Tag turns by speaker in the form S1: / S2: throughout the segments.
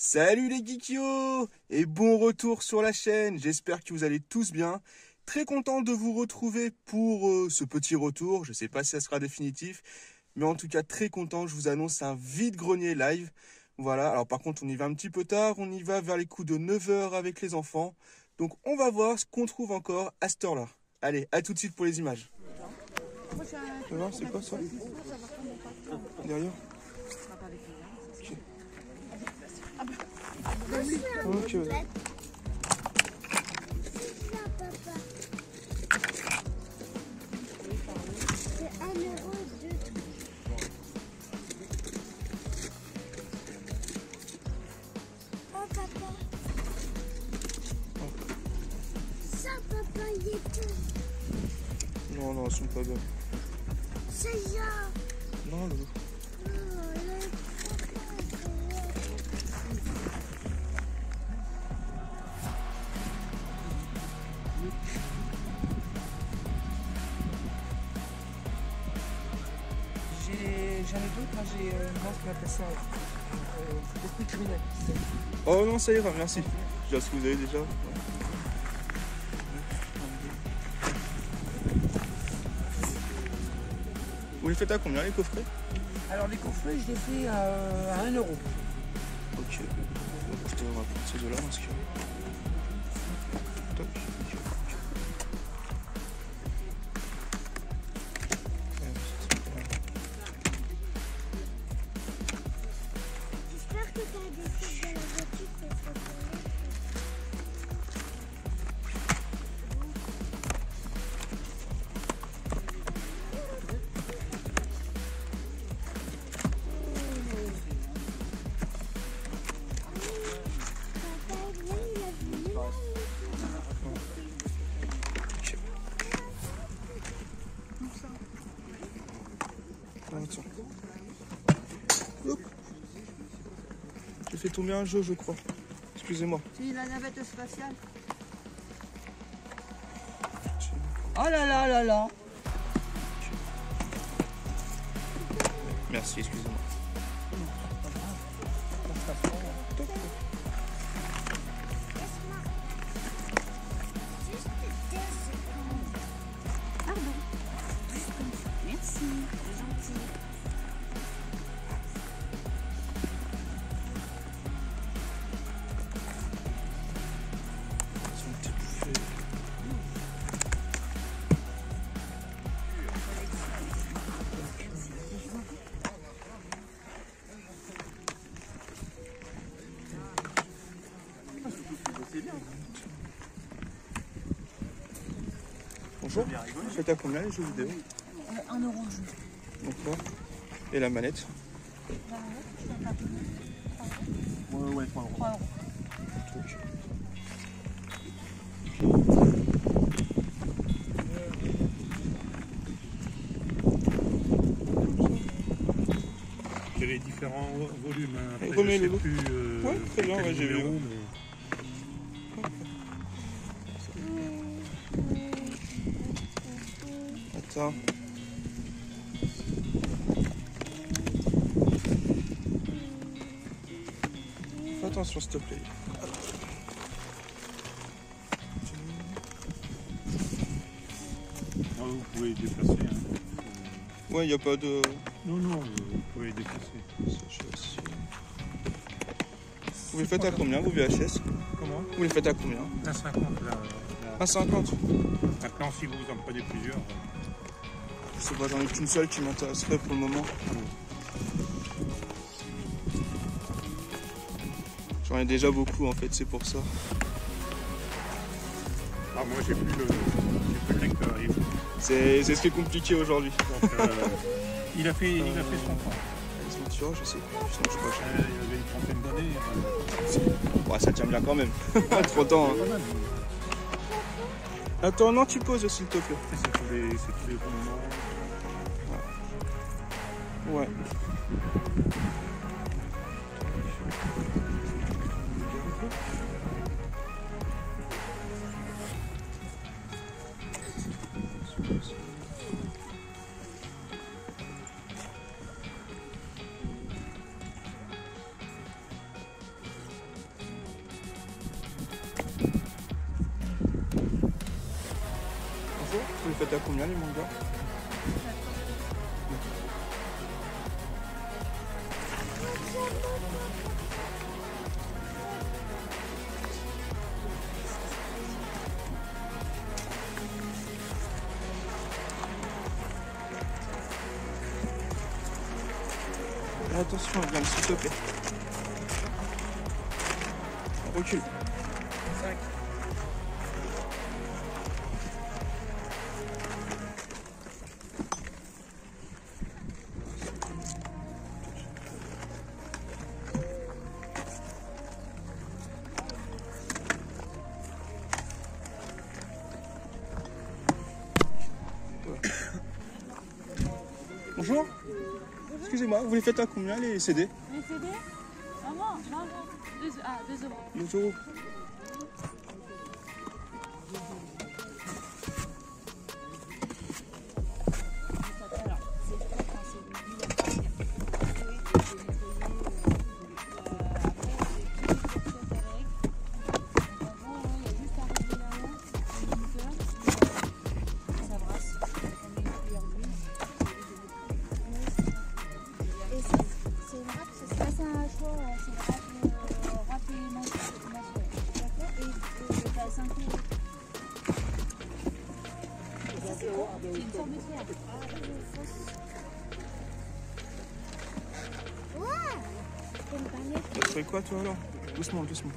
S1: Salut les geekios et bon retour sur la chaîne, j'espère que vous allez tous bien. Très content de vous retrouver pour ce petit retour, je sais pas si ça sera définitif, mais en tout cas très content, je vous annonce un vide-grenier live. Voilà, alors par contre on y va un petit peu tard, on y va vers les coups de 9 h avec les enfants. Donc on va voir ce qu'on trouve encore à cette heure-là. Allez, à tout de suite pour les images. Alors, c'est quoi ça? Derrière? Ok. Ok.
S2: C'est 1 euro de tout. Oh papa. Ça papa il est tout.
S1: Non, non, elles sont pas bonnes.
S2: C'est ça.
S1: Non, le...
S3: J'en ai d'autres, moi j'ai une marque qui appelle ça esprit criminel.
S1: Oh non, ça ira, merci. Je vois ce que vous avez déjà. Vous les faites à combien les coffrets?
S3: Alors les coffrets, je les fais à 1 euro.
S1: Ok. Écoutez, on va prendre ces deux-là dans ce cas. Toc.
S2: J'espère que tu as des trucs dans la voiture que ça peut
S1: Attends. Hop. J'ai fait tomber un jeu, je crois. Excusez-moi.
S3: C'est la navette spatiale. Oh là là là là.
S1: Merci, excusez-moi.
S2: Pardon. Merci, c'est gentil.
S1: Ils sont étouffés. Bonjour, vous faites à combien les jeux vidéo?
S3: 1 euro le jeu.
S1: D'accord. Et la manette?
S4: Ouais, 3 euros.
S3: 3 euros.
S1: Ok.
S4: J'ai les différents volumes. Hein. Après,
S1: Remets
S4: je sais
S1: le
S4: plus,
S1: ouais, très bien,
S4: quel
S1: ouais, j'ai vu.
S4: numéro, mais...
S1: Attends. Fais attention s'il te plaît.
S4: Ah, vous pouvez les déplacer. Hein.
S1: Ouais, il n'y a pas de...
S4: Non, vous pouvez les déplacer.
S1: Vous les faites à combien vous VHS?
S4: Comment?
S1: Vous les faites à combien?
S4: À 50 là.
S1: À 50.
S4: Maintenant, si vous en prenez plusieurs...
S1: Je sais pas, j'en ai qu'une seule qui m'intéresserait pour le moment. J'en ai déjà beaucoup en fait, c'est pour ça.
S4: Ah, moi, j'ai plus le lecteur.
S1: C'est ce qui est compliqué aujourd'hui.
S4: Donc, il a fait son temps.
S1: Tu vois, je sais pas. Sinon, je crois que
S4: Il avait une trentaine d'années.
S1: ouais, ça tient bien quand même. Trop temps. Hein.
S4: Quand même.
S1: Attends, non, tu poses s'il te plaît.
S4: C'est tous les bons moments.
S1: Ouais. Bonjour, vous les faites à combien les mangas? Attention, William, s'il te plaît. Recule.
S3: 5.
S1: Bonjour. Excusez-moi, vous les faites à combien les CD?
S5: Les CD? Maman, 2 euros.
S1: 2 euros.
S2: Et c'est une râpe, c'est ça?
S5: Ça, c'est un choix, c'est une râpe et naturelle. D'accord? Et t'as 5 euros. Ça, c'est quoi? C'est une sorte de fer.
S2: Ouais. C'est une palette.
S1: T'as trouvé quoi toi alors? Doucement, doucement.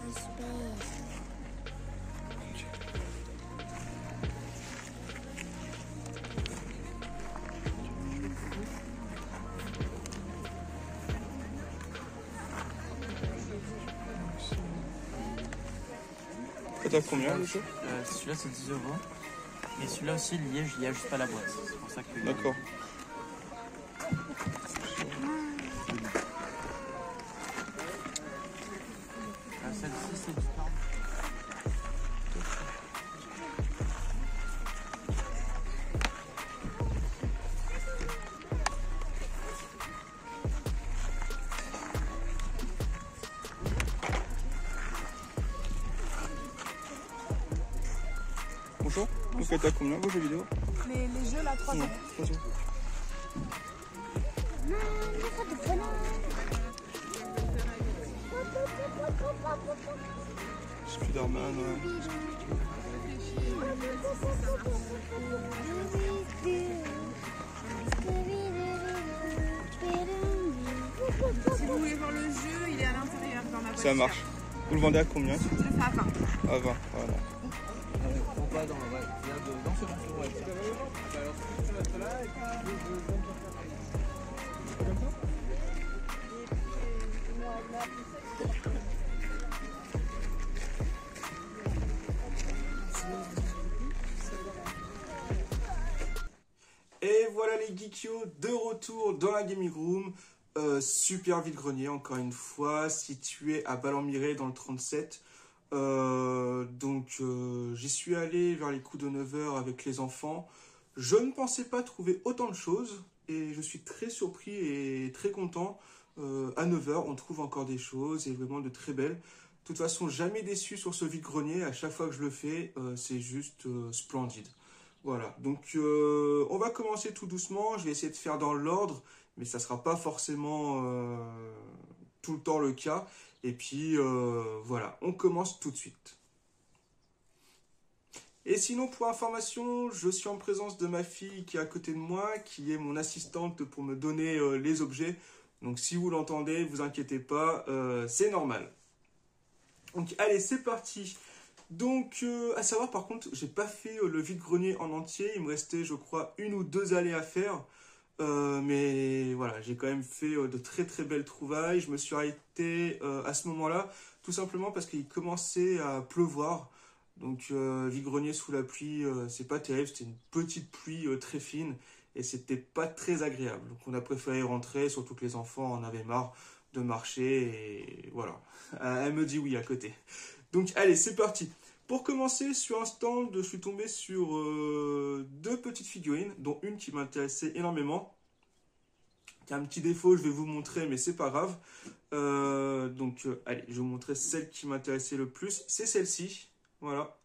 S1: T'as combien le jeu?
S6: Celui-là c'est 10 euros. Et celui-là aussi, le liège, il n'y a juste pas la boîte. C'est pour ça que.
S1: D'accord.
S6: Celle-ci c'est du pain.
S1: Bonjour. Vous faites à combien vos jeux vidéo?
S3: Les jeux, là, 3
S1: Non,
S3: euros.
S1: 3 euros. Spider-Man, ouais.
S3: Si vous voulez voir le jeu, il est à l'intérieur dans la voiture.
S1: Ça marche. Vous le vendez à combien?
S3: Ça fait à 20.
S1: À 20, voilà. Et voilà les geekios de retour dans la gaming room. Super vide-grenier encore une fois, situé à Ballon-Miré dans le 37. J'y suis allé vers les coups de 9h avec les enfants. Je ne pensais pas trouver autant de choses et je suis très surpris et très content. À 9h, on trouve encore des choses et vraiment de très belles. De toute façon, jamais déçu sur ce vide-grenier. À chaque fois que je le fais, c'est juste splendide. Voilà, donc on va commencer tout doucement. Je vais essayer de faire dans l'ordre, mais ça ne sera pas forcément tout le temps le cas. Et puis voilà, on commence tout de suite. Et sinon, pour information, je suis en présence de ma fille qui est à côté de moi, qui est mon assistante pour me donner les objets. Donc si vous l'entendez, vous inquiétez pas, c'est normal. Donc allez, c'est parti. Donc à savoir par contre, j'ai pas fait le vide-grenier en entier. Il me restait, je crois, 1 ou 2 allées à faire. Mais voilà, j'ai quand même fait de très très belles trouvailles. Je me suis arrêté à ce moment-là, tout simplement parce qu'il commençait à pleuvoir. Donc vide-grenier sous la pluie, c'est pas terrible. C'était une petite pluie très fine et c'était pas très agréable. Donc on a préféré rentrer, surtout que les enfants en avaient marre de marcher. Et voilà, elle me dit oui à côté. Donc allez, c'est parti. Pour commencer, sur un stand, je suis tombé sur 2 petites figurines, dont une qui m'intéressait énormément. Qui a un petit défaut, je vais vous montrer, mais c'est pas grave. Allez, je vais vous montrer celle qui m'intéressait le plus. C'est celle-ci, voilà.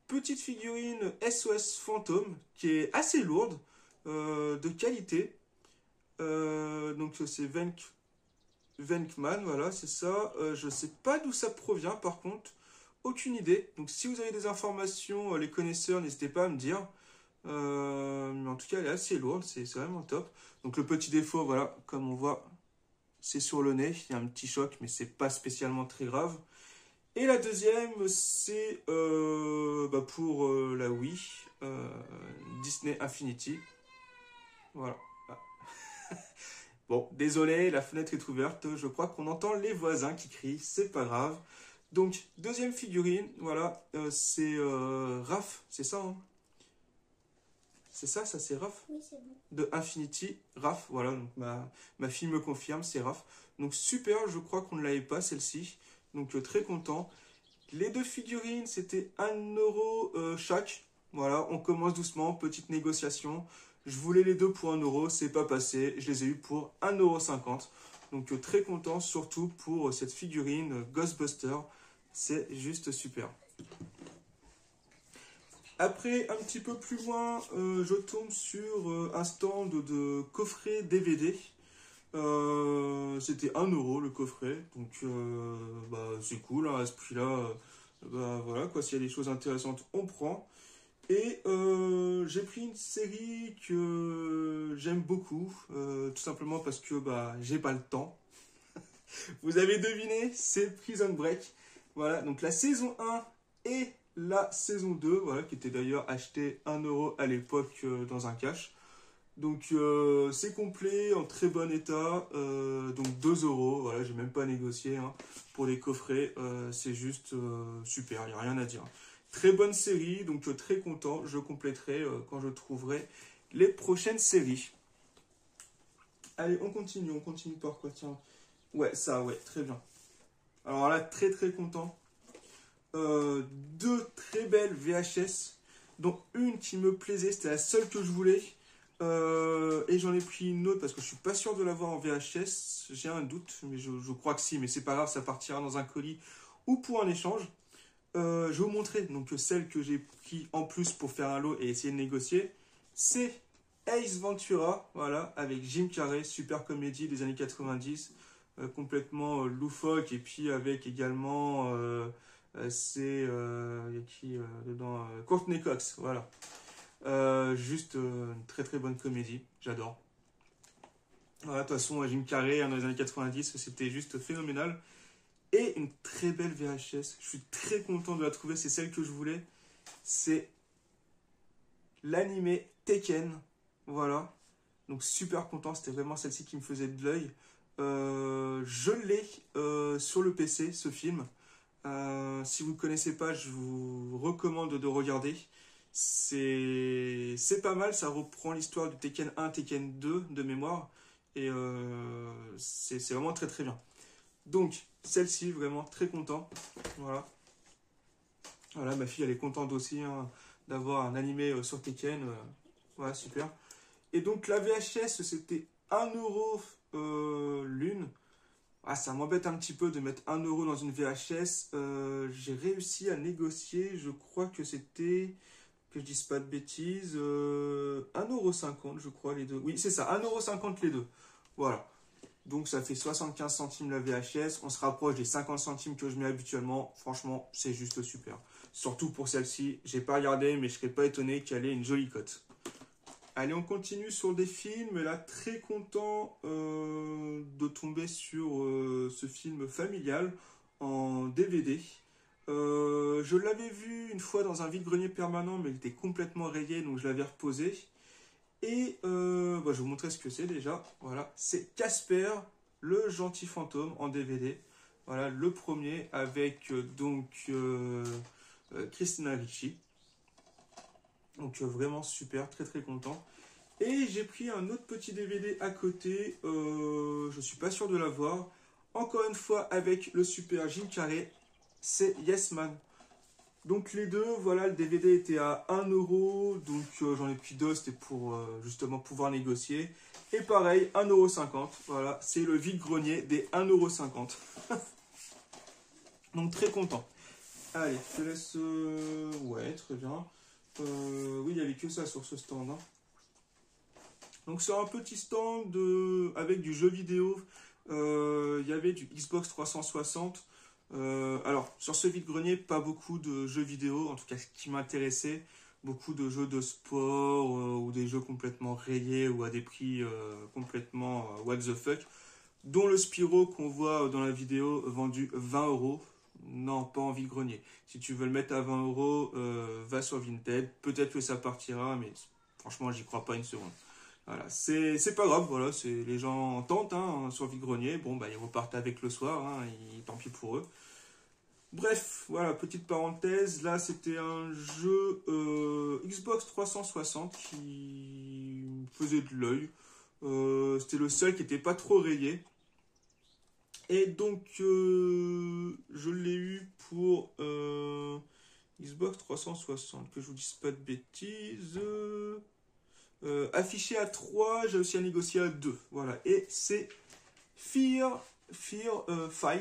S1: petite figurine SOS Fantôme qui est assez lourde, de qualité. Donc c'est Venkman, voilà, c'est ça. Je sais pas d'où ça provient par contre, aucune idée. Donc si vous avez des informations, les connaisseurs, n'hésitez pas à me dire. Mais en tout cas, elle est assez lourde, c'est vraiment top. Donc le petit défaut, voilà, comme on voit, c'est sur le nez. Il y a un petit choc, mais c'est pas spécialement très grave. Et la deuxième, c'est pour la Wii, Disney Infinity. Voilà. Ah. Bon, désolé, la fenêtre est ouverte. Je crois qu'on entend les voisins qui crient, c'est pas grave. Donc, deuxième figurine, voilà, c'est Raph, c'est ça, hein? C'est ça, c'est Raph?
S2: Oui, c'est bon.
S1: De Infinity, Raph, voilà, donc ma fille me confirme, c'est Raph. Donc super, je crois qu'on ne l'avait pas celle-ci, donc très content. Les deux figurines, c'était 1 euro chaque, voilà, on commence doucement, petite négociation. Je voulais les deux pour 1 euro, c'est pas passé, je les ai eu pour 1,50 €. Donc très content, surtout pour cette figurine Ghostbuster, c'est juste super. Après, un petit peu plus loin, je tombe sur un stand de coffret DVD. C'était 1 euro le coffret, donc c'est cool, hein, à ce prix-là. Voilà, quoi, s'il y a des choses intéressantes, on prend. Et j'ai pris une série que j'aime beaucoup, tout simplement parce que j'ai pas le temps. Vous avez deviné, c'est Prison Break. Voilà, donc la saison 1 et la saison 2, voilà, qui était d'ailleurs acheté 1 euro à l'époque dans un cash. Donc c'est complet, en très bon état, donc 2 euros, voilà, j'ai même pas négocié hein, pour les coffrets, c'est juste super, il n'y a rien à dire. Très bonne série, donc très content, je compléterai quand je trouverai les prochaines séries. Allez, on continue par quoi, tiens. Ouais, ça, ouais, très bien. Alors là, très content. 2 très belles VHS, dont une qui me plaisait, c'était la seule que je voulais. Et j'en ai pris une autre parce que je suis pas sûr de l'avoir en VHS, j'ai un doute, mais je crois que si, mais c'est pas grave, ça partira dans un colis ou pour un échange. Je vais vous montrer donc celle que j'ai pris en plus pour faire un lot et essayer de négocier. C'est Ace Ventura, voilà, avec Jim Carrey, super comédie des années 90, complètement loufoque, et puis avec également c'est qui dedans Courtney Cox, voilà. Juste une très bonne comédie, j'adore. Voilà, de toute façon, Jim Carrey dans les années 90, c'était juste phénoménal. Et une très belle VHS, je suis très content de la trouver, c'est celle que je voulais. C'est l'animé Tekken, voilà. Donc super content, c'était vraiment celle-ci qui me faisait de l'œil. Je l'ai sur le PC, ce film. Si vous ne connaissez pas, je vous recommande de regarder. C'est pas mal, ça reprend l'histoire du Tekken 1, Tekken 2 de mémoire. Et c'est vraiment très bien. Donc, celle-ci, vraiment très content. Voilà. Voilà, ma fille, elle est contente aussi hein, d'avoir un animé sur Tekken. Voilà, super. Et donc, la VHS, c'était 1 euro l'une. Ah, ça m'embête un petit peu de mettre 1 euro dans une VHS. J'ai réussi à négocier, je crois que c'était, que je dise pas de bêtises, 1,50 €, je crois, les deux. Oui, c'est ça, 1,50 € les deux. Voilà. Donc ça fait 75 centimes la VHS. On se rapproche des 50 centimes que je mets habituellement. Franchement, c'est juste super. Surtout pour celle-ci. J'ai pas regardé, mais je serais pas étonné qu'elle ait une jolie cote. Allez, on continue sur des films. Là, très content de tomber sur ce film familial en DVD. Je l'avais vu une fois dans un vide-grenier permanent, mais il était complètement rayé, donc je l'avais reposé. Et je vais vous montrer ce que c'est déjà. Voilà, c'est Casper, le gentil fantôme en DVD. Voilà, le premier avec Christina Ricci. Donc vraiment super, très content. Et j'ai pris un autre petit DVD à côté. Je suis pas sûr de l'avoir. Encore une fois avec le super Jim Carrey. C'est Yes Man. Donc les deux, voilà, le DVD était à 1 euro, donc j'en ai pris deux, c'était pour justement pouvoir négocier. Et pareil, 1,50 €, voilà, c'est le vide-grenier des 1,50 €. Donc très content. Allez, je te laisse... Ouais, très bien. Oui, il n'y avait que ça sur ce stand. Hein. Donc c'est un petit stand avec du jeu vidéo. Il y avait du Xbox 360. Alors, sur ce vide-grenier, pas beaucoup de jeux vidéo, en tout cas ce qui m'intéressait. Beaucoup de jeux de sport ou des jeux complètement rayés ou à des prix complètement what the fuck. Dont le Spyro qu'on voit dans la vidéo vendu 20 €. Non, pas en vide-grenier. Si tu veux le mettre à 20 €, va sur Vinted. Peut-être que ça partira, mais franchement, j'y crois pas une seconde. Voilà, c'est pas grave, voilà, les gens tentent hein, sur vide-grenier. Bon, bah, ils repartent avec le soir, hein, et tant pis pour eux. Bref, voilà, petite parenthèse. Là, c'était un jeu Xbox 360 qui me faisait de l'œil. C'était le seul qui n'était pas trop rayé. Et donc, je l'ai eu pour Xbox 360, que je vous dise pas de bêtises. Affiché à 3, j'ai aussi à négocier à 2. Voilà, et c'est Fear Files.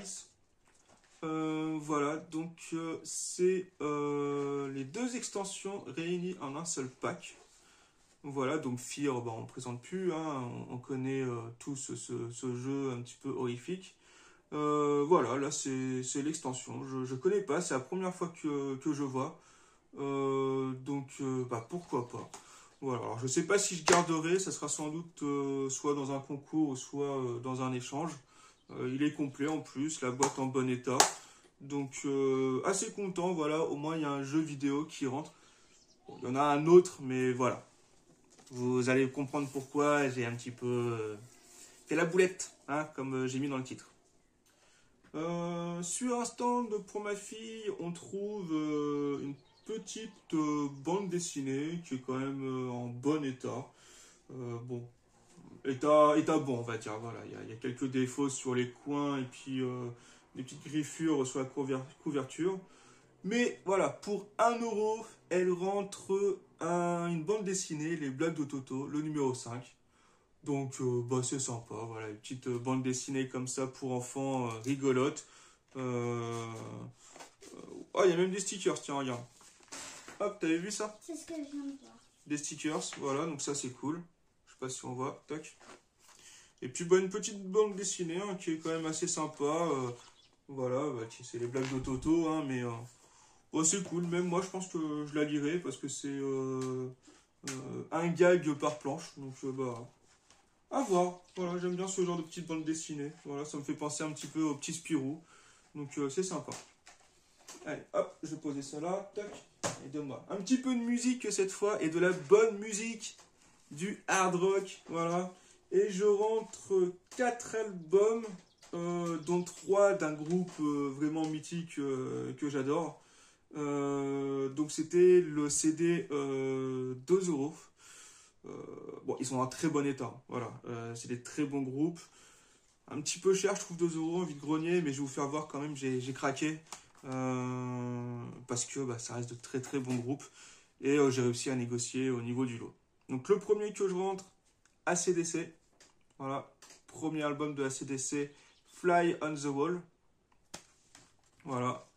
S1: Voilà, donc c'est les deux extensions réunies en un seul pack. Voilà, donc Fear, bah, on ne présente plus, hein, on connaît tous ce jeu un petit peu horrifique. Voilà, là c'est l'extension, je connais pas, c'est la première fois que je vois, donc bah, pourquoi pas. Voilà, alors je sais pas si je garderai, ça sera sans doute soit dans un concours, soit dans un échange. Il est complet en plus, la boîte en bon état, donc assez content, voilà, au moins il y a un jeu vidéo qui rentre. Bon, il y en a un autre, mais voilà. Vous allez comprendre pourquoi j'ai un petit peu fait la boulette, hein, comme j'ai mis dans le titre. Sur un stand pour ma fille, on trouve une petite bande dessinée qui est quand même en bon état. Bon, état bon, on va dire. Voilà, il y a quelques défauts sur les coins et puis des petites griffures sur la couverture. Mais voilà, pour 1 €, elle rentre une bande dessinée, Les Blagues de Toto, le numéro 5. Donc, bah, c'est sympa, voilà, une petite bande dessinée comme ça pour enfants rigolote. Oh, il y a même des stickers, tiens, regarde. Hop, t'avais vu ça?
S2: C'est ce que je viens de voir.
S1: Des stickers, voilà, donc ça c'est cool. Je sais pas si on voit, tac. Et puis, bah, une petite bande dessinée hein, qui est quand même assez sympa. Voilà, bah, c'est Les Blagues de Toto, hein, mais oh, c'est cool. Même moi, je pense que je la lirai parce que c'est un gag par planche. Donc, bah, à voir. Voilà, j'aime bien ce genre de petite bande dessinée. Voilà, ça me fait penser un petit peu au petit Spirou. Donc, c'est sympa. Allez, hop, je vais poser ça là. Tac. Et donne-moi un petit peu de musique cette fois. Et de la bonne musique. Du hard rock. Voilà. Et je rentre 4 albums. Dont 3 d'un groupe vraiment mythique que j'adore. Donc c'était le CD 2 €. Bon, ils sont en très bon état. Voilà, c'est des très bons groupes. Un petit peu cher, je trouve 2 € en vide-grenier, mais je vais vous faire voir quand même, j'ai craqué. Parce que bah, ça reste de très très bons groupes. Et j'ai réussi à négocier au niveau du lot. Donc le premier que je rentre, AC/DC. Voilà, premier album de AC/DC. Fly on the Wall. Voilà.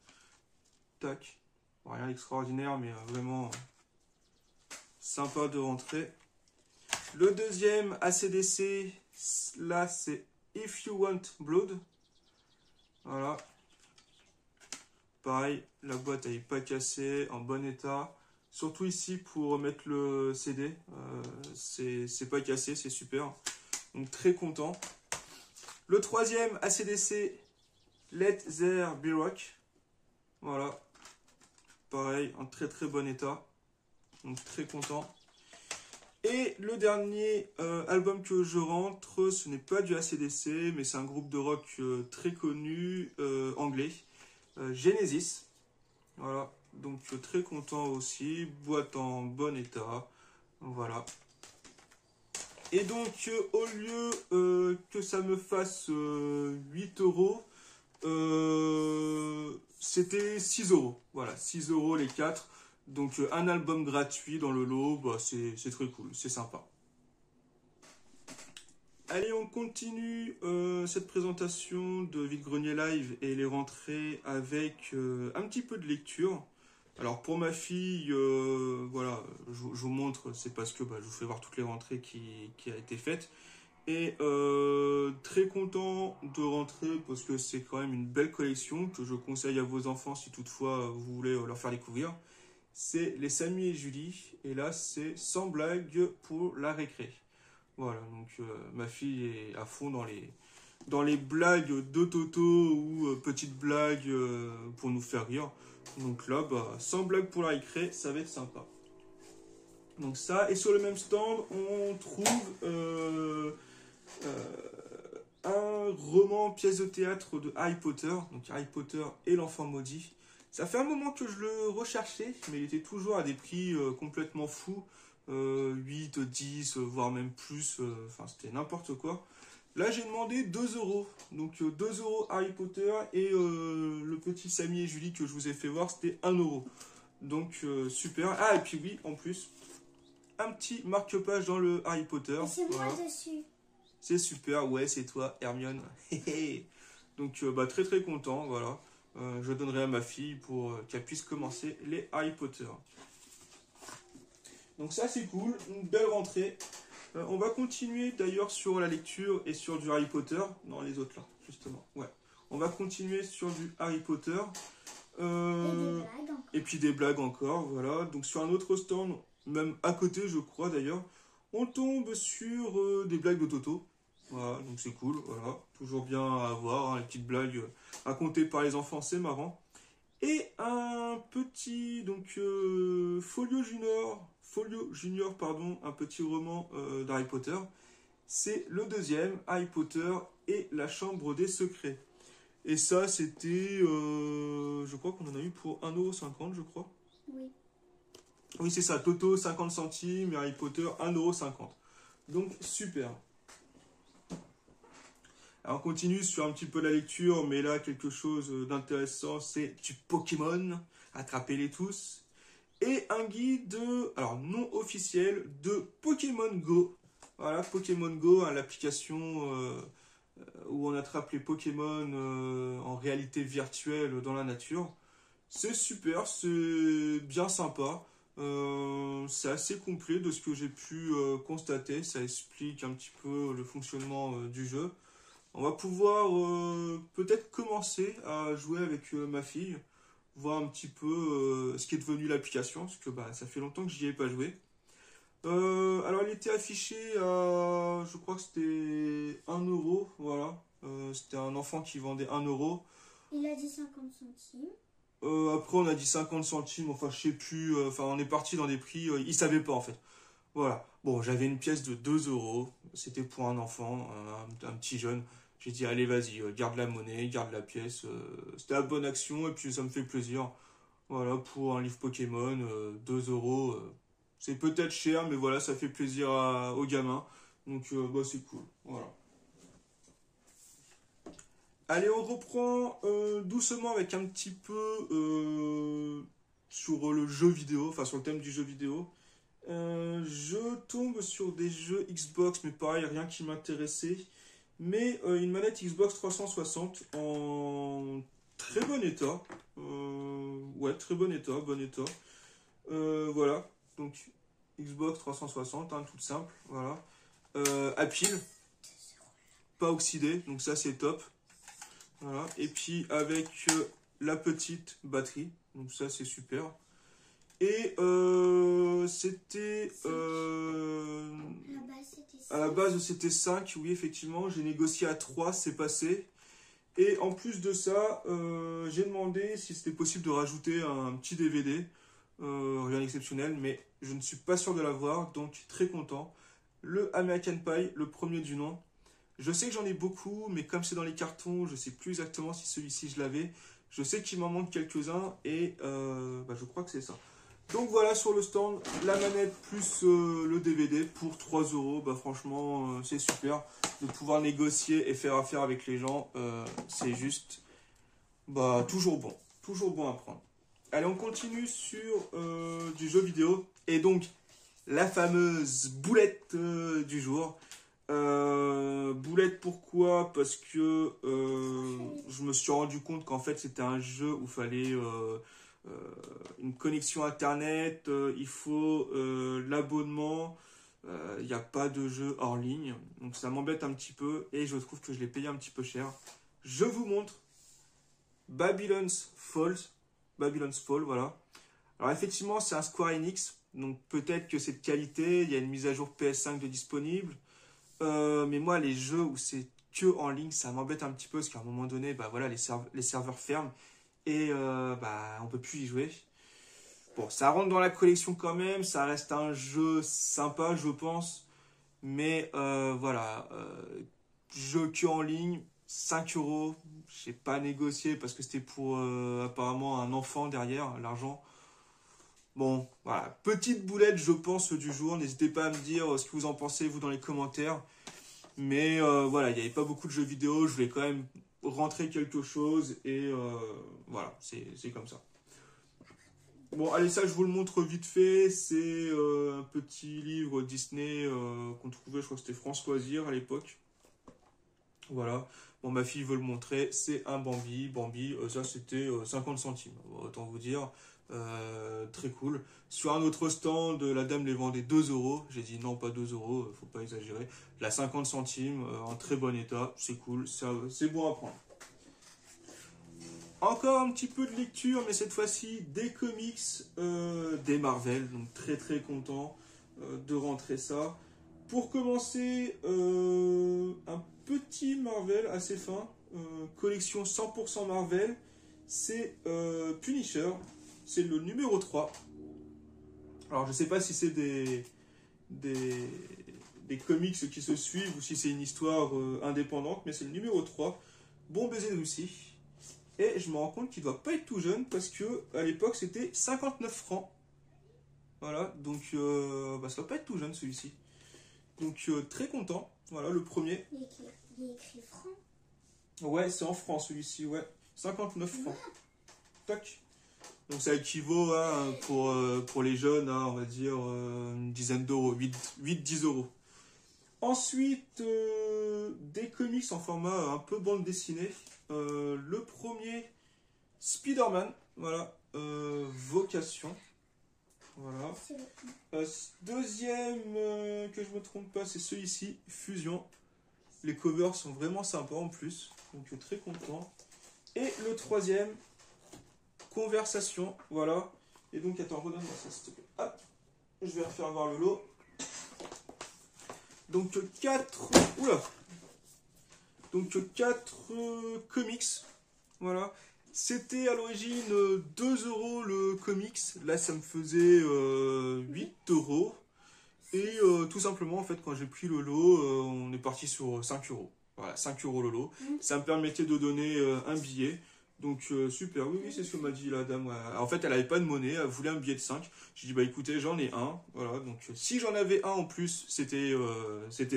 S1: Tac. Bon, rien d'extraordinaire, mais vraiment sympa de rentrer. Le deuxième AC/DC, là c'est If You Want Blood. Voilà. Pareil, la boîte elle n'est pas cassée, en bon état. Surtout ici pour mettre le CD. C'est pas cassé, c'est super. Donc très content. Le troisième AC/DC, Let There Be Rock. Voilà. Pareil, en très très bon état. Donc très content. Et le dernier album que je rentre, ce n'est pas du AC/DC, mais c'est un groupe de rock très connu, anglais. Genesis. Voilà. Donc très content aussi. Boîte en bon état. Voilà. Et donc, au lieu que ça me fasse 8 €, c'était 6 €. Voilà, 6 € les 4. Donc, un album gratuit dans le lot, bah, c'est très cool, c'est sympa. Allez, on continue cette présentation de Vide-Grenier Live et les rentrées avec un petit peu de lecture. Alors pour ma fille, voilà, je vous montre, c'est parce que je vous fais voir toutes les rentrées qui a été faites. Et très content de rentrer parce que c'est quand même une belle collection que je conseille à vos enfants si toutefois vous voulez leur faire découvrir. C'est les Samy et Julie, et là c'est sans blague pour la récré. Voilà, donc ma fille est à fond dans les blagues de Toto ou petites blagues pour nous faire rire. Donc là, sans blague pour la récré, ça va être sympa. Donc ça, et sur le même stand, on trouve un roman pièce de théâtre de Harry Potter, donc Harry Potter et l'enfant maudit. Ça fait un moment que je le recherchais, mais il était toujours à des prix complètement fous. 8, 10, voire même plus, enfin c'était n'importe quoi. Là j'ai demandé 2 euros, donc 2 euros Harry Potter et le petit Samy et Julie que je vous ai fait voir c'était 1 euro. Donc super. Ah et puis oui, en plus, un petit marque-page dans le Harry Potter.
S2: Et c'est
S1: voilà.
S2: moi dessus.
S1: C'est super, ouais c'est toi Hermione. Donc très très content, voilà. Je donnerai à ma fille pour qu'elle puisse commencer les Harry Potter. Donc ça c'est cool, une belle rentrée. On va continuer d'ailleurs sur la lecture et sur du Harry Potter. Non, les autres là, justement. Ouais. On va continuer sur du Harry Potter.
S2: Et des blagues.
S1: Et puis des blagues encore, voilà. Donc sur un autre stand, même à côté je crois d'ailleurs, on tombe sur des blagues de Toto. Voilà, donc c'est cool, voilà. Toujours bien à voir, hein, les petites blagues racontées par les enfants, c'est marrant. Et un petit, donc, Folio Junior, pardon, un petit roman d'Harry Potter. C'est le deuxième, Harry Potter et la Chambre des Secrets. Et ça, c'était, je crois qu'on en a eu pour 1,50 €, je crois.
S2: Oui.
S1: Oui, c'est ça, Toto 50 centimes et Harry Potter 1,50 €. Donc, super. Alors, on continue sur un petit peu la lecture, mais là, quelque chose d'intéressant, c'est du Pokémon, attrapez-les tous. Et un guide, alors non officiel, de Pokémon Go. Voilà, Pokémon Go, hein, l'application où on attrape les Pokémon en réalité virtuelle dans la nature. C'est super, c'est bien sympa. C'est assez complet de ce que j'ai pu constater. Ça explique un petit peu le fonctionnement du jeu. On va pouvoir peut-être commencer à jouer avec ma fille, voir un petit peu ce qui est devenu l'application, parce que ça fait longtemps que j'y ai pas joué. Alors il était affiché à, je crois que c'était 1 euro, voilà. C'était un enfant qui vendait 1 euro.
S2: Il a dit 50 centimes.
S1: Après on a dit 50 centimes, enfin je sais plus, enfin on est parti dans des prix, il savait pas en fait. Voilà, bon j'avais une pièce de 2 euros, c'était pour un enfant, un petit jeune. J'ai dit allez vas-y, garde la monnaie, garde la pièce, c'était la bonne action et puis ça me fait plaisir. Voilà, pour un livre Pokémon, 2 euros, c'est peut-être cher mais voilà, ça fait plaisir aux gamins. Donc c'est cool, voilà. Allez, on reprend doucement avec un petit peu sur le jeu vidéo, enfin sur le thème du jeu vidéo. Je tombe sur des jeux Xbox, mais pareil, rien qui m'intéressait. Mais une manette Xbox 360 en très bon état. Ouais, très bon état, bon état. Voilà, donc Xbox 360, hein, toute simple, voilà. À pile, pas oxydé, donc ça c'est top. Voilà, et puis avec la petite batterie, donc ça c'est super. Et c'était à la base c'était 5, oui effectivement, j'ai négocié à 3, c'est passé. Et en plus de ça, j'ai demandé si c'était possible de rajouter un petit DVD, rien d'exceptionnel, mais je ne suis pas sûr de l'avoir, donc très content. Le American Pie, le premier du nom. Je sais que j'en ai beaucoup, mais comme c'est dans les cartons, je ne sais plus exactement si celui-ci je l'avais. Je sais qu'il m'en manque quelques-uns et je crois que c'est ça. Donc voilà, sur le stand, la manette plus le DVD pour 3 euros. Franchement, c'est super de pouvoir négocier et faire affaire avec les gens. C'est juste toujours bon à prendre. Allez, on continue sur du jeu vidéo. Et donc, la fameuse boulette du jour. Boulette, pourquoi? Parce que je me suis rendu compte qu'en fait c'était un jeu où il fallait une connexion internet, il faut l'abonnement, il n'y a pas de jeu hors ligne, donc ça m'embête un petit peu et je trouve que je l'ai payé un petit peu cher. Je vous montre Babylon's Fall, voilà. Alors effectivement c'est un Square Enix, donc peut-être que c'est de qualité, il y a une mise à jour PS5 de disponible. Mais moi, les jeux où c'est que en ligne, ça m'embête un petit peu parce qu'à un moment donné, bah voilà, les serveurs ferment et bah on peut plus y jouer. Bon, ça rentre dans la collection quand même, ça reste un jeu sympa, je pense. Mais voilà, jeu que en ligne, 5 euros. J'ai pas négocié parce que c'était pour apparemment un enfant derrière, l'argent. Bon, voilà, petite boulette, je pense, du jour. N'hésitez pas à me dire ce que vous en pensez, vous, dans les commentaires. Mais voilà, il n'y avait pas beaucoup de jeux vidéo. Je voulais quand même rentrer quelque chose. Et voilà, c'est comme ça. Bon, allez, ça, je vous le montre vite fait. C'est un petit livre Disney qu'on trouvait, je crois que c'était France Loisirs à l'époque. Voilà. Bon, ma fille veut le montrer. C'est un Bambi. Bambi, ça, c'était 50 centimes. Autant vous dire. Très cool. Sur un autre stand, la dame les vendait 2 euros. J'ai dit non, pas 2 euros, faut pas exagérer. La 50 centimes, en très bon état, c'est cool, c'est bon à prendre. Encore un petit peu de lecture, mais cette fois-ci des comics, des Marvel, donc très très content de rentrer ça. Pour commencer, un petit Marvel assez fin, collection 100% Marvel, c'est Punisher. C'est le numéro 3. Alors, je ne sais pas si c'est des comics qui se suivent ou si c'est une histoire indépendante, mais c'est le numéro 3. Bon baiser de Lucie. Et je me rends compte qu'il ne doit pas être tout jeune parce que à l'époque, c'était 59 francs. Voilà, donc ça ne doit pas être tout jeune celui-ci. Donc, très content. Voilà, le premier.
S2: Il est écrit franc.
S1: Ouais, c'est en francs celui-ci, ouais. 59 francs. Tac. Donc ça équivaut à, pour les jeunes à, on va dire, une dizaine d'euros, 8-10 euros. Ensuite, des comics en format un peu bande dessinée. Le premier, Spider-Man, voilà, Vocation. Voilà. Deuxième, que je ne me trompe pas, c'est celui-ci, Fusion. Les covers sont vraiment sympas en plus, donc très content. Et le troisième, Conversation, voilà. Et donc, attends, redonne-moi ça, s'il te plaît. Hop, je vais refaire voir le lot. Donc, 4... Oula. Donc, 4 comics, voilà. C'était à l'origine 2 euros le comics. Là, ça me faisait 8 euros. Et tout simplement, en fait, quand j'ai pris le lot, on est parti sur 5 euros. Voilà, 5 euros le lot. Ça me permettait de donner un billet. Donc super, oui, c'est ce que m'a dit la dame. Ouais. En fait, elle n'avait pas de monnaie, elle voulait un billet de 5. J'ai dit, bah écoutez, j'en ai un. Voilà, donc si j'en avais un en plus, c'était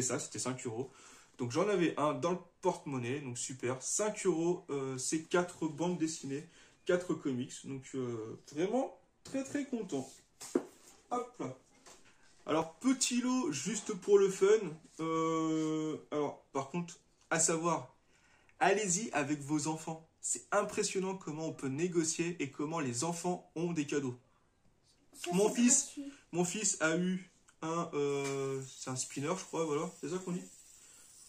S1: ça, c'était 5 euros. Donc j'en avais un dans le porte-monnaie, donc super. 5 euros, c'est 4 bandes dessinées, 4 comics. Donc vraiment très très content. Hop là. Alors, petit lot juste pour le fun. Alors, par contre, à savoir, allez-y avec vos enfants. C'est impressionnant comment on peut négocier et comment les enfants ont des cadeaux.
S2: Ça,
S1: Mon
S2: c'est
S1: fils
S2: gratuit.
S1: a eu c'est un spinner, je crois, voilà, c'est ça qu'on dit.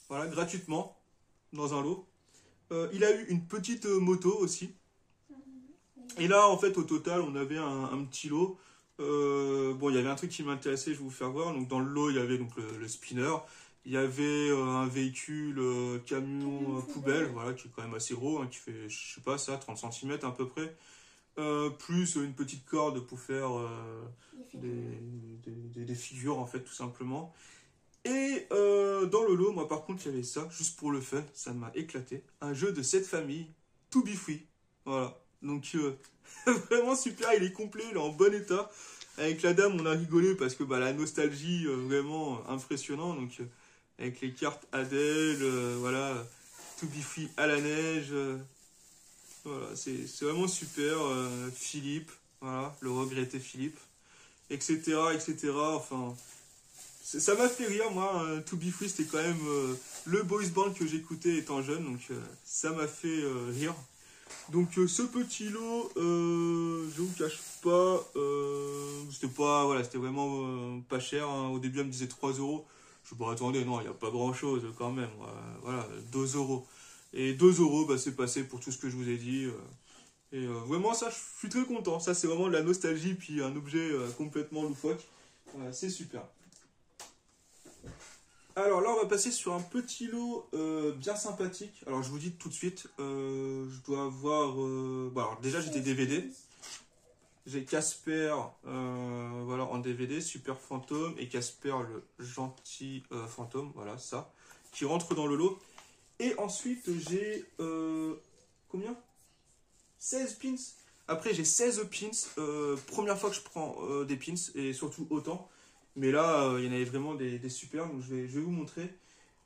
S1: Voilà, gratuitement, dans un lot. Il a eu une petite moto aussi. Et là, en fait, au total, on avait un petit lot. Bon, il y avait un truc qui m'intéressait, je vais vous faire voir. Donc, dans le lot, il y avait donc le spinner. Il y avait un véhicule camion poubelle, voilà, qui est quand même assez gros, hein, qui fait, je sais pas, ça, 30 cm à peu près. Plus une petite corde pour faire des figures, en fait, tout simplement. Et dans le lot, moi, par contre, il y avait ça, juste pour le fun, ça m'a éclaté. Un jeu de cette famille, To Be Free. Voilà. Donc, vraiment super, il est complet, il est en bon état. Avec la dame, on a rigolé parce que bah, la nostalgie, vraiment impressionnant. Donc, avec les cartes Adèle, voilà, To Be Free à la neige. Voilà, c'est vraiment super. Philippe, voilà, le regretté Philippe, etc., etc. Enfin, ça m'a fait rire, moi. To Be Free, c'était quand même le boys band que j'écoutais étant jeune, donc ça m'a fait rire. Donc ce petit lot, je vous cache pas, c'était vraiment pas cher. Hein. Au début, elle me disait 3 euros. Je me attendez, non, il n'y a pas grand chose quand même. Voilà, 2 euros. Et 2 euros, bah, c'est passé pour tout ce que je vous ai dit. Et vraiment, ça, je suis très content. Ça, c'est vraiment de la nostalgie, puis un objet complètement loufoque. C'est super. Alors là, on va passer sur un petit lot bien sympathique. Alors, je vous dis tout de suite, je dois avoir... Bon, alors déjà, j'ai des DVD. J'ai Casper voilà, en DVD, Super Fantôme, et Casper le gentil fantôme, voilà, ça, qui rentre dans le lot. Et ensuite, j'ai... combien 16 pins. Après, j'ai 16 pins. Première fois que je prends des pins, et surtout autant. Mais là, il y en avait vraiment des super, donc je vais vous montrer.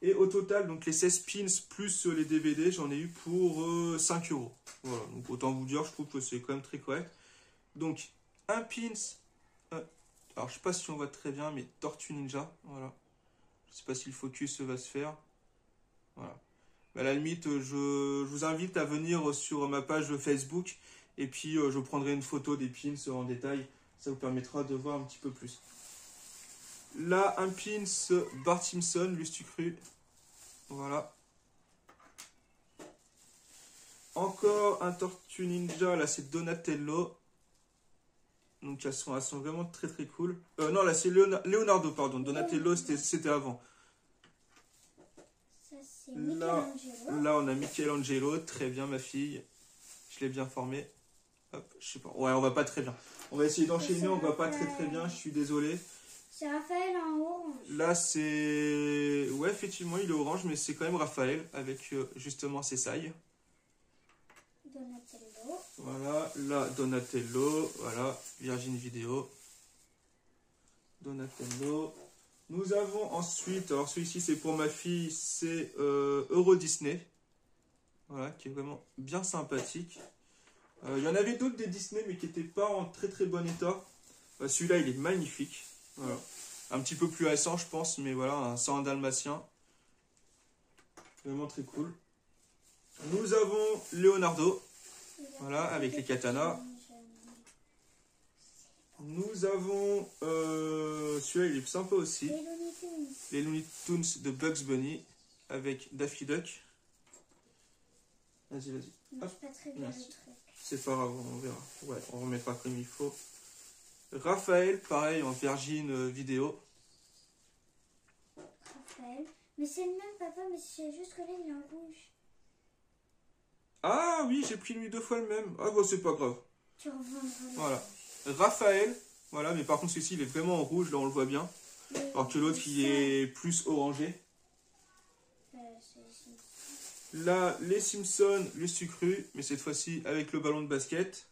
S1: Et au total, donc les 16 pins plus les DVD, j'en ai eu pour 5 euros. Voilà, donc autant vous dire, je trouve que c'est quand même très correct. Donc, un pins. Alors, je sais pas si on voit très bien, mais Tortue Ninja. Voilà. Je sais pas si le focus va se faire. Voilà. À la limite, je vous invite à venir sur ma page Facebook. Et puis, je prendrai une photo des pins en détail. Ça vous permettra de voir un petit peu plus. Là, un pins Bart Simpson, Lustu Cru. Voilà. Encore un Tortue Ninja. Là, c'est Donatello. Donc elles sont vraiment très très cool. Non, là c'est Leonardo, pardon. Donatello, c'était avant.
S2: Ça, c'est Michelangelo.
S1: Là, on a Michelangelo. Très bien, ma fille. Je l'ai bien formé. Hop, je sais pas. Ouais, on va pas très bien. On va essayer d'enchaîner. On va pas très bien. Je suis désolé.
S2: C'est Raphaël en orange.
S1: Là, c'est... Ouais, effectivement, il est orange, mais c'est quand même Raphaël avec justement ses sailles.
S2: Donatello.
S1: Voilà, là, Donatello. Voilà, Virgin Video. Donatello. Nous avons ensuite, alors celui-ci c'est pour ma fille, c'est Euro Disney. Voilà, qui est vraiment bien sympathique. Il y en avait d'autres des Disney, mais qui n'étaient pas en très très bon état. Celui-là, il est magnifique. Voilà. Un petit peu plus récent, je pense, mais voilà, un 101 dalmatien. Vraiment très cool. Nous avons Leonardo. Voilà, avec les katanas. Nous avons... celui-là, il est sympa aussi. Les Looney Tunes de Bugs Bunny avec Daffy Duck. Vas-y, vas-y.
S2: Il marche pas très bien le truc.
S1: C'est pas grave, on verra. Ouais, on remettra comme il faut. Raphaël, pareil, en Virgin Vidéo.
S2: Raphaël. Mais c'est le même, papa, mais c'est juste que là, il est en rouge.
S1: Ah oui, j'ai pris lui 2 fois le même. Ah bon, c'est pas grave.
S2: Tu revendras le
S1: Voilà. Raphaël, voilà, mais par contre celui-ci il est vraiment en rouge, là on le voit bien. Alors que l'autre il est plus orangé. Là, les Simpsons, le sucru, mais cette fois-ci avec le ballon de basket.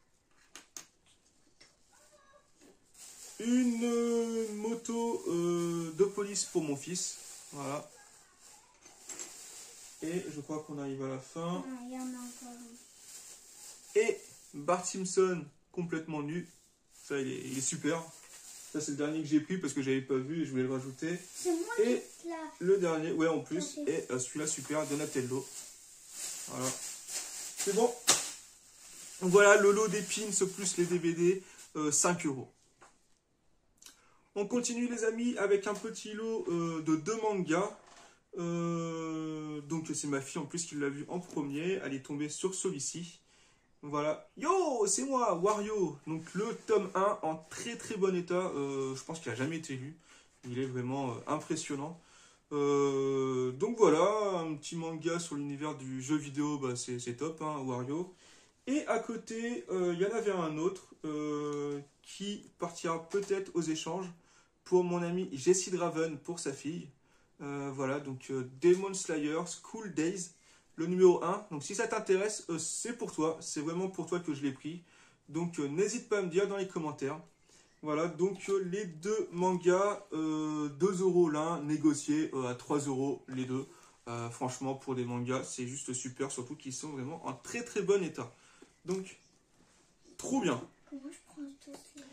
S1: Une moto de police pour mon fils. Voilà. Et je crois qu'on arrive à la fin.
S2: Non, il y en a encore un.
S1: Et Bart Simpson complètement nu. Ça, il est super. Ça, c'est le dernier que j'ai pris parce que j'avais pas vu et je voulais le rajouter.
S2: C'est moi
S1: Et
S2: qui l'a.
S1: le dernier, ouais, en plus.
S2: Ok.
S1: Et celui-là, super, Donatello. Voilà. C'est bon. Voilà le lot des pins plus les DVD, 5 euros. On continue, les amis, avec un petit lot de 2 mangas. Donc, c'est ma fille en plus qui l'a vu en premier. Elle est tombée sur celui-ci. Voilà. Yo, c'est moi, Wario. Donc, le tome 1 en très très bon état. Je pense qu'il n'a jamais été lu. Il est vraiment impressionnant. Donc voilà, un petit manga sur l'univers du jeu vidéo, bah, c'est top, hein, Wario. Et à côté, il y en avait un autre qui partira peut-être aux échanges pour mon ami Jessie Draven pour sa fille. Voilà, donc Demon Slayer School Days, le numéro 1. Donc si ça t'intéresse, c'est pour toi, c'est vraiment pour toi que je l'ai pris. Donc n'hésite pas à me dire dans les commentaires. Voilà, donc les 2 mangas, 2 euros l'un, négociés à 3 euros les 2. Franchement, pour des mangas, c'est juste super, surtout qu'ils sont vraiment en très très bon état. Donc, trop bien.
S2: Moi, je prends tous les trucs.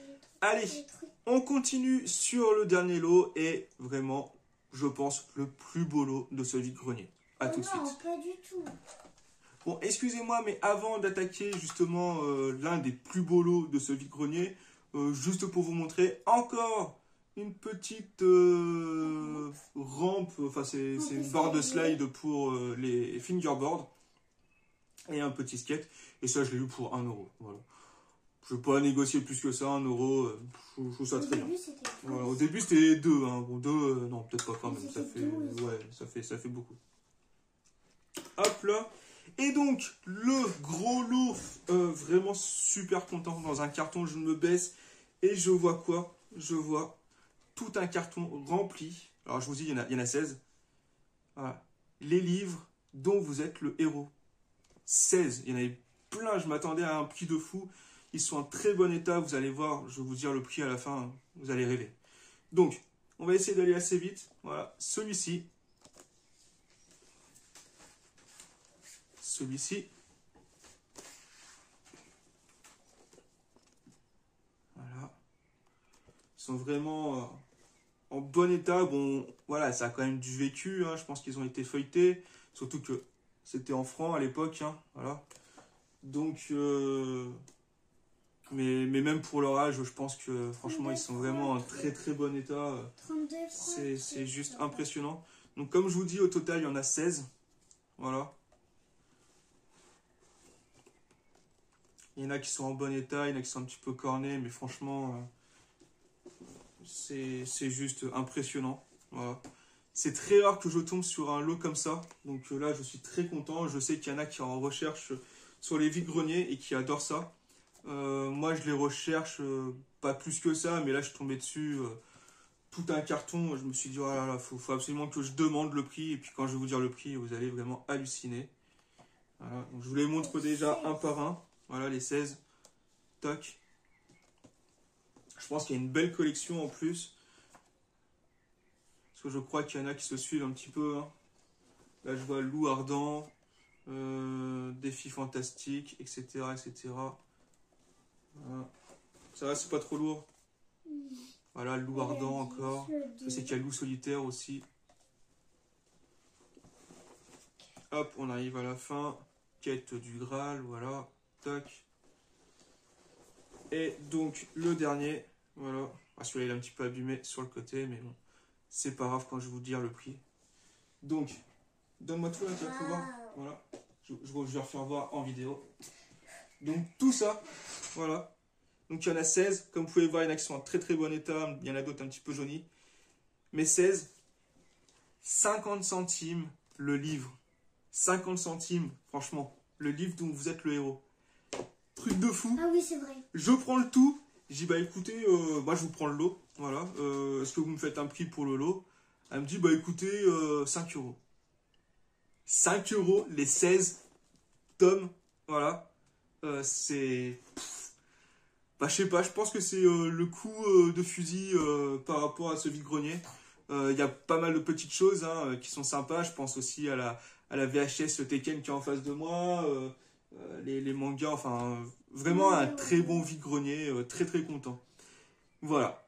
S1: Allez,
S2: Les trucs.
S1: On continue sur le dernier lot et vraiment, je pense, le plus beau lot de ce vide-grenier. A tout de
S2: Non,
S1: suite.
S2: pas du tout.
S1: Bon, excusez-moi, mais avant d'attaquer justement l'un des plus beaux lots de ce vide-grenier, juste pour vous montrer encore une petite rampe, enfin c'est une barre de slide pour les fingerboards et un petit skate. Et ça, je l'ai eu pour 1 €. Voilà. Je ne vais pas négocier plus que ça, 1 €, je trouve ça
S2: Au
S1: très bien.
S2: début, c'était
S1: Voilà, au début c'était 2, hein. Bon 2, non peut-être pas quand même, ça
S2: C'était
S1: fait,
S2: 12.
S1: ouais, ça fait beaucoup. Hop là. Et donc le gros lot, vraiment super content dans un carton, je me baisse et je vois quoi? Je vois tout un carton rempli. Alors je vous dis, il y en a 16. Voilà. Les livres dont vous êtes le héros. 16, il y en avait plein, je m'attendais à un prix de fou. Ils sont en très bon état, vous allez voir, je vais vous dire le prix à la fin, vous allez rêver. Donc, on va essayer d'aller assez vite. Voilà, celui-ci. Celui-ci. Voilà. Ils sont vraiment en bon état. Bon, voilà, ça a quand même du vécu, hein. Je pense qu'ils ont été feuilletés. Surtout que c'était en francs à l'époque, hein. Voilà. Donc, mais même pour leur âge, je pense que franchement, ils sont vraiment en très très bon état.
S2: 32 francs.
S1: C'est juste impressionnant. Donc comme je vous dis, au total, il y en a 16. Voilà. Il y en a qui sont en bon état, il y en a qui sont un petit peu cornés, mais franchement, c'est juste impressionnant. Voilà. C'est très rare que je tombe sur un lot comme ça. Donc là, je suis très content. Je sais qu'il y en a qui sont en recherche sur les vide-greniers et qui adorent ça. Moi, je les recherche pas plus que ça, mais là, je suis tombé dessus. Tout un carton, je me suis dit, oh là là, faut absolument que je demande le prix. Et puis quand je vais vous dire le prix, vous allez vraiment halluciner. Voilà. Donc, je vous les montre déjà un par un. Voilà, les 16. Toc. Je pense qu'il y a une belle collection en plus. Parce que je crois qu'il y en a qui se suivent un petit peu. Hein. Là, je vois Loup Ardent, Défi Fantastique, etc. etc. Voilà. Ça va, c'est pas trop lourd. Voilà, Loup Ardent encore. Je sais qu'il y a Loup Solitaire aussi. Hop, on arrive à la fin. Quête du Graal, voilà. Tac. Et donc, le dernier. Voilà. Ah, celui-là, il est un petit peu abîmé sur le côté, mais bon. C'est pas grave quand je vais vous dire le prix. Donc, donne-moi tout là, tu vas pouvoir. Voilà. Je vais refaire voir en vidéo. Donc, tout ça. Voilà. Donc, il y en a 16. Comme vous pouvez voir, il y en a qui sont en très très bon état. Il y en a d'autres un petit peu jaunis. Mais 16, 50 centimes le livre. 50 centimes, franchement. Le livre dont vous êtes le héros. Truc de fou.
S2: Ah oui, c'est vrai.
S1: Je prends le tout. Je dis, bah écoutez, moi je vous prends le lot. Voilà. Est-ce que vous me faites un prix pour le lot? Elle me dit, bah écoutez, 5 €. 5 € les 16 tomes. Voilà. C'est... Bah, je sais pas, je pense que c'est le coup de fusil par rapport à ce vide-grenier. Il y a pas mal de petites choses hein, qui sont sympas. Je pense aussi à la VHS Tekken qui est en face de moi. Les mangas, enfin, vraiment un très bon vide-grenier. Très très content. Voilà.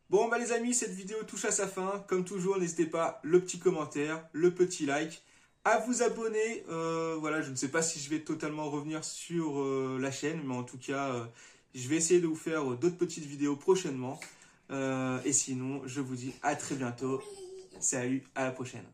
S1: Bon, bah les amis, cette vidéo touche à sa fin. Comme toujours, n'hésitez pas, le petit commentaire, le petit like, à vous abonner. Voilà, je ne sais pas si je vais totalement revenir sur la chaîne, mais en tout cas... je vais essayer de vous faire d'autres petites vidéos prochainement. Et sinon, je vous dis à très bientôt. Salut, à la prochaine.